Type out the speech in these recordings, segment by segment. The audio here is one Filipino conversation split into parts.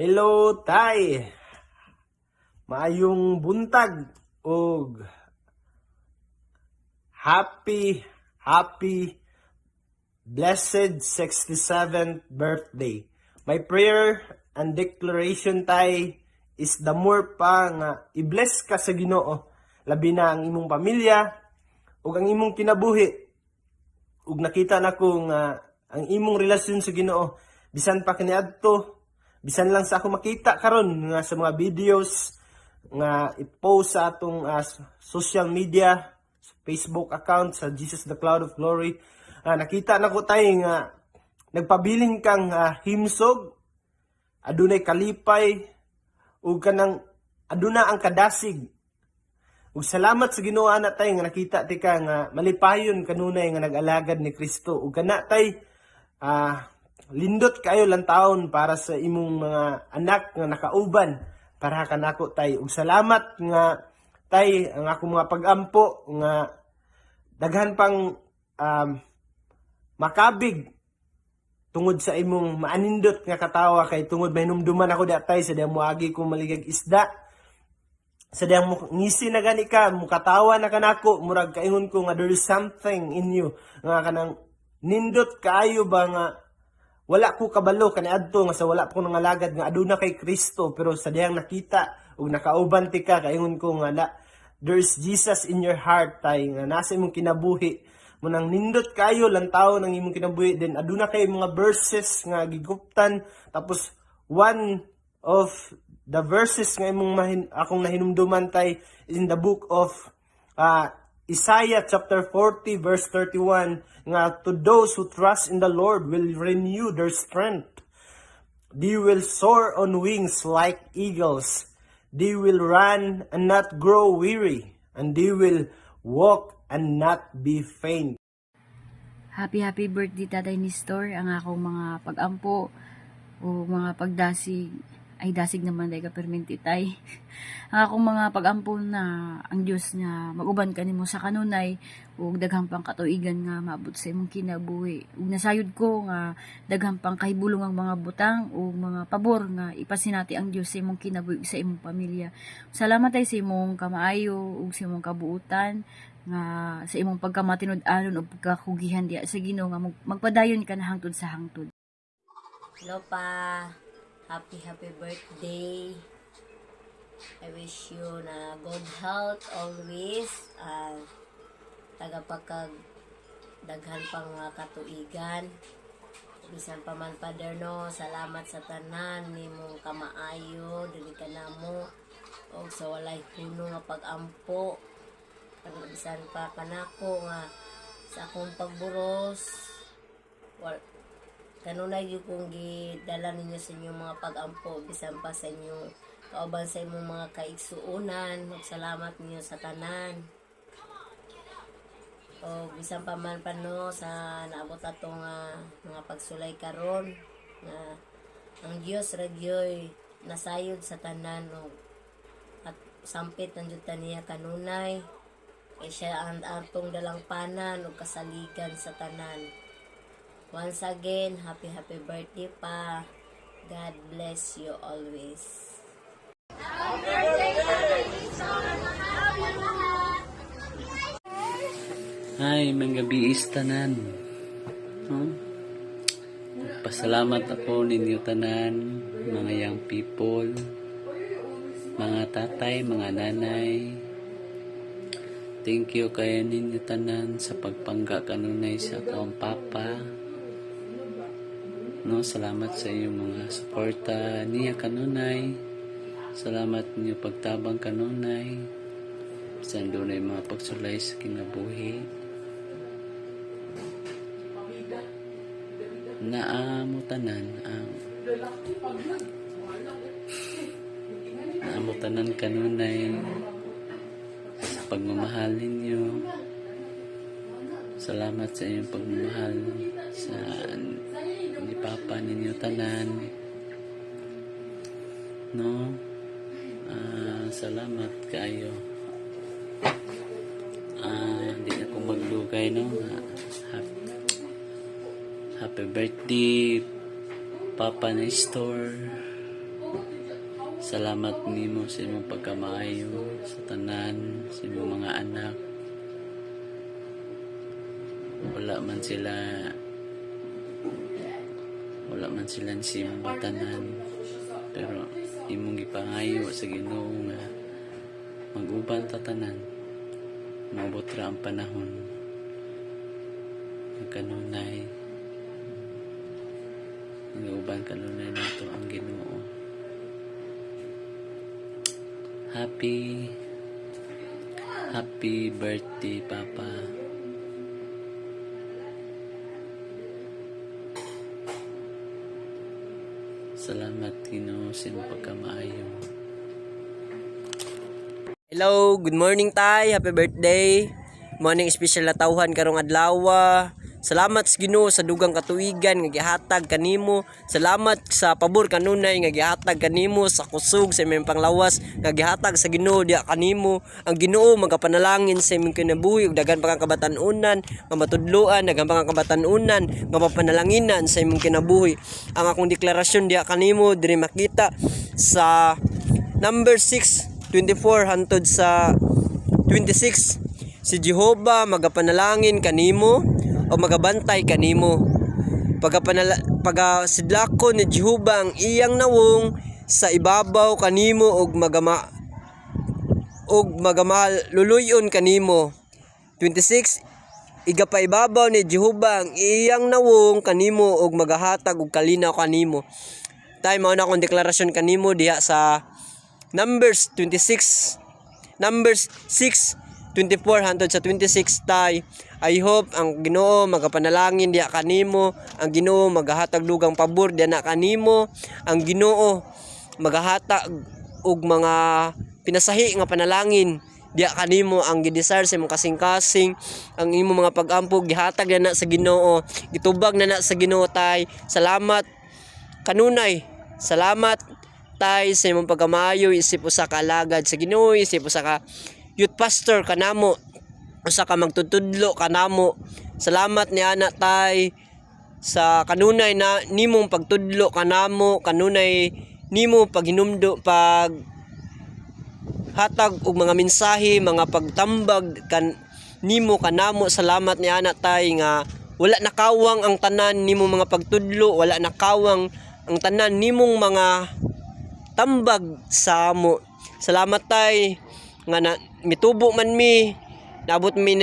Hello, Tay. Maayong buntag og happy blessed 67th birthday. My prayer and declaration, Tay, is the more pa nga i-bless ka sa Ginoo, labi na ang imong pamilya ug ang imong kinabuhi. Ug nakita nako nga ang imong relasyon sa Ginoo bisan pa kaniadto, bisan lang sa ako makita karon nga sa mga videos nga i-post sa atong social media, sa Facebook account sa Jesus the Cloud of Glory, nakita nako tay nga nagpabilin kang himsog, adunay kalipay ug kanang aduna ang kadasig. Ug salamat sa Ginoo ana tay nga nakita ti ka nga malipayon kanunay nga nag-alagad ni Kristo. Ug kana tay lindot kayo lang taon para sa imong mga anak nga nakauban para kanako tay. Ug salamat nga tay ang akong mga pag-ampo nga daghan pang makabig tungod sa imong maanindot nga katawa kay tungod mahinumduman ako datay sa diyang moagi kong maligag isda. Sa diyang ngisi na gani ka, mukatawa na kanako, murag kaingon ko nga there is something in you nga kanang nindot kaayo ba nga wala ko kabalo kaniadto nga sa wala ko nangalagad nga aduna kay Kristo, pero sa diyang nakita ug nakauban ti ka, kaingon ko nga there's Jesus in your heart tay nga nasa imong kinabuhi mo nang nindot kayo lang tao nang imong kinabuhi. Then aduna kay mga verses nga giguptan, tapos one of the verses nga imong akong nahinumduman tay in the book of Isaiah chapter 40 verse 31 nga to those who trust in the Lord will renew their strength. They will soar on wings like eagles. They will run and not grow weary, and they will walk and not be faint. Happy birthday Tatay Nestor, ang akong mga pag-ampo o mga pagdasig. Ay, dasig naman dahil ka perminti tay. Ang akong mga pag-ampo na ang Diyos nga mag-uban ka nimo sa kanunay ug daghang pang katuigan nga maabot sa imong kinabuhi. Ug nasayod ko nga daghang pang kahibulong ang mga butang ug mga pabor nga ipasinati ang Diyos sa imong kinabuhi sa imong pamilya. Salamat tay sa imong kamaayo ug sa imong kabuutan nga sa imong pagkamatinud-anon ug pagkakugihan diya sa Ginoo nga magpadayon ka na hangtod sa hangtod. Hello pa. Happy birthday. I wish you na good health always. Tagapagkag daghan pang mga katuigan. Bisan pa man Father no, salamat sa tanan nimong kamaayo dili ka namo og sa walay puno nga pag-ampo. Bisan pa kanako nga sa akong pagburos kanunay yung kung gidala ninyo sa inyong mga pag-ampo, bisan pa sa inyong kauban sa inyong mga kaigsuunan. Salamat ninyo sa tanan. O bisan pa man pa no, sa naabot atong mga pagsulay karon na ang Dios radyoy nasayod sa tanan o at sampit ng juta niya kanunay. Kaya siya ang atong dalangpanan o kasaligan sa tanan. Once again, happy birthday pa. God bless you always. Hi, mga gabi tanan. Pasalamat ako ninyo tanan, mga young people, mga tatay, mga nanay. Thank you kaya ninyo tanan sa pagpangga kanunay sa akong papa. No, salamat sa iyong mga suporta niya kanunay. Salamat niyo pagtabang kanunay. Bisan doon ay mga pagsulay sa kinabuhi. Naamutanan kanunay sa pagmamahal ninyo. Salamat sa iyong pagmamahal sa ni Papa ninyo tanan. No? Salamat kayo. Hindi na ko maglugay, no? Happy birthday, Papa Nestor. Salamat nimo sa imong pagkamaayo sa tanan sa imong mga anak. Wala man sila simba tanan, pero imong gipangayo sa Ginoo nga mag-uban ta tanan. Maabot ra ang panahon kanunay mag-uban kanunay nato ang Ginoo. Happy birthday, Papa. Salamat Ginoo sa imong pagkamaayo. Hello, good morning tay. Happy birthday. Morning special na tawhan karong adlaw. Salamat sa Ginoo sa dugang katuigan nga gihatag kanimo. Salamat sa pabor kanunay nga gihatag kanimo sa kusog sa imong panglawas nga gihatag sa Ginoo diha kanimo. Ang Ginoo magapanalangin sa imong kinabuhi ug daghan pa kang kabatan-unan nga matudloan, daghan pa kang kabatan-unan nga mapanalanginan sa imong kinabuhi. Ang akong deklarasyon diha kanimo diri makita sa number 6:24 hangtod sa 26. Si Jehovah magapanalangin kanimo o magabantay kanimo. Pagasidlako ni Jehovah ang iyang nawong sa ibabaw kanimo og magaluluyon kanimo. 26. Igapaibabaw ni Jehovah ang iyang nawong kanimo og magahatag og kalinaw kanimo. Tay mao na akong deklarasyon kanimo diha sa Numbers 26. Numbers 6:24 hangtod sa 26 tay. I hope ang Ginoo magapanalangin diha kanimo, ang Ginoo magahatag dugang pabor diha na kanimo, ang Ginoo magahatag og mga pinasahi nga panalangin diha kanimo, ang gidesire sa imong kasing-kasing, ang imong mga pag-ampo gihatag na sa Ginoo, gitubag na sa Ginoo tay. Salamat kanunay. Salamat tay sa imong pagkamaayo, isip usa ka alagad sa Ginoo, isip usa ka youth pastor kanamo, usa ka magtutudlo kanamo. Salamat ni ana tay sa kanunay na nimong pagtudlo kanamo, kanunay nimo paghinumdo, pag hatag og mga mensahe, mga pagtambag nimo kanamo. Salamat ni ana tay nga wala nakawang ang tanan nimo mga pagtudlo, wala nakawang ang tanan nimong mga tambag sa amo. Salamat tay nga mitubo man mi, naabot mi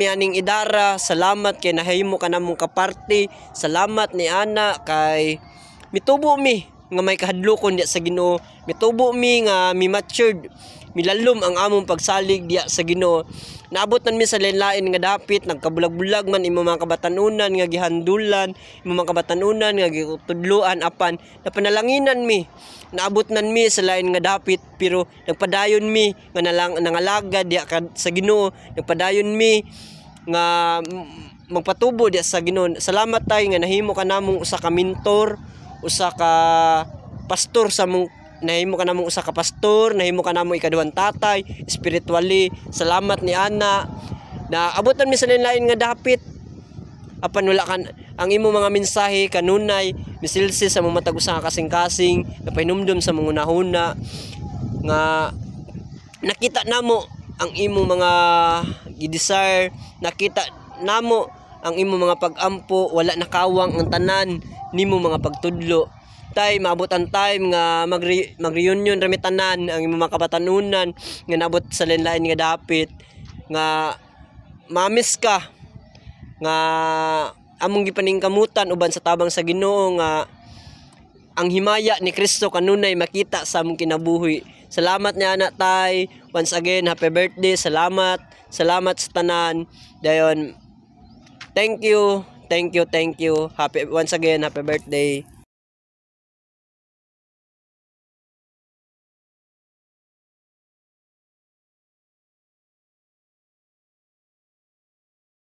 aning idara. Salamat kay nahimo ka namong kaparte. Salamat ni ana kay mitubo mi nga may kahadlokon diya sa Ginoo. Mitubo mi nga mi matured, milalom ang among pagsalig diya sa Ginoo. Naabot man mi sa lain-lain nga dapit, nagkabulag-bulag man imo mga kabatanunan nga gihandulan, imo mga kabatanunan nga gitudloan apan napanalanginan mi. Naabot nan mi sa lain nga dapit, pero nagpadayon mi nga nangalaga diya sa Ginoo, nagpadayon mi nga magpatubo diya sa Ginoo. Salamat tay nga nahimo ka namong usa ka mentor, usa ka pastor sa mong nahimo ka namong usa ka pastor, nahimo ka namong ikaduhang tatay spiritually. Salamat ni ana na abutan mi sa lain nga dapit, apan wala kan ang imo mga mensahe kanunay misilsi sa mga matag usa ka kasing-kasing, napahinumdum sa mga unahuna nga nakita namo ang imo mga gidesire, nakita namo ang imo mga pag-ampo, wala nakawang ang tanan nimo mga pagtudlo. Tay maabot ang time nga mag-reunion rami tanan ang imong mga kabatanunan nga naabot sa lain-lain nga dapit, nga mamis ka nga among gipaningkamutan uban sa tabang sa Ginoo nga ang himaya ni Kristo kanunay makita sa among kinabuhi. Salamat ni ana tay. Once again, happy birthday. Salamat sa tanan. Dayon, thank you. Happy once again, happy birthday.